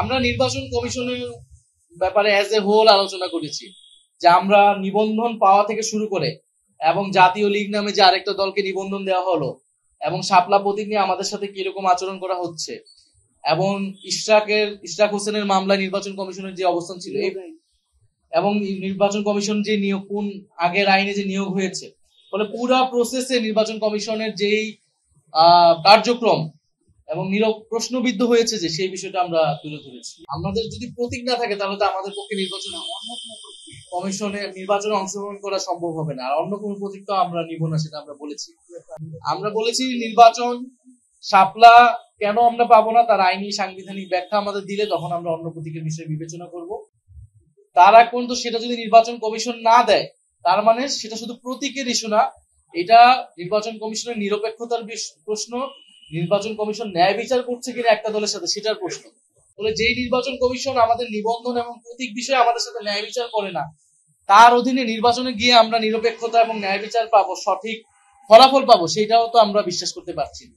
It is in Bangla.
আমরা নির্বাচন কমিশনের ব্যাপারে অ্যাজ এ হোল আলোচনা করেছি যে আমরা নিবন্ধন পাওয়া থেকে শুরু করে এবং জাতীয় লীগ নামে যে আরেকটা দলকে নিবন্ধন দেওয়া হলো এবং শাপলা প্রতীক নিয়ে আমাদের সাথে কিরকম আচরণ করা হচ্ছে এবং ইশরাক হোসেনের মামলায় নির্বাচন কমিশনের যে অবস্থান ছিল এবং নির্বাচন কমিশন যে নিয়োগ কোন আগের আইনে যে নিয়োগ হয়েছে, ফলে পুরা প্রসেসে নির্বাচন কমিশনের যেই কার্যক্রম এবং প্রশ্নবিদ্ধ হয়েছে যে সেই বিষয়টা আমরা তুলে ধরেছি। আমাদের যদি প্রতীক না থাকে তাহলে তো আমাদের পক্ষে নির্বাচনে অংশগ্রহণ করা সম্ভব হবে না, আর অন্য কোনো প্রতীক তো আমরা নিব না, সেটা আমরা বলেছি নির্বাচন শাপলা কেন আমরা পাবো না তার আইনি সাংবিধানিক ব্যাখ্যা আমাদের দিলে তখন আমরা অন্য প্রতীকের বিষয়ে বিবেচনা করব। তার আগ পর্যন্ত সেটা যদি নির্বাচন কমিশন না দেয় তার মানে সেটা শুধু প্রতীকের ইস্যু না, এটা নির্বাচন কমিশনের নিরপেক্ষতার প্রশ্ন, নির্বাচন কমিশন ন্যায় বিচার করছে কিনা একটা দলের সাথে সেটার প্রশ্ন। বলে যেই নির্বাচন কমিশন আমাদের নিবন্ধন এবং প্রতীক বিষয়ে আমাদের সাথে ন্যায় বিচার করে না, তার অধীনে নির্বাচনে গিয়ে আমরা নিরপেক্ষতা এবং ন্যায় বিচার পাবো, সঠিক ফলাফল পাবো, সেটাও তো আমরা বিশ্বাস করতে পারছি না।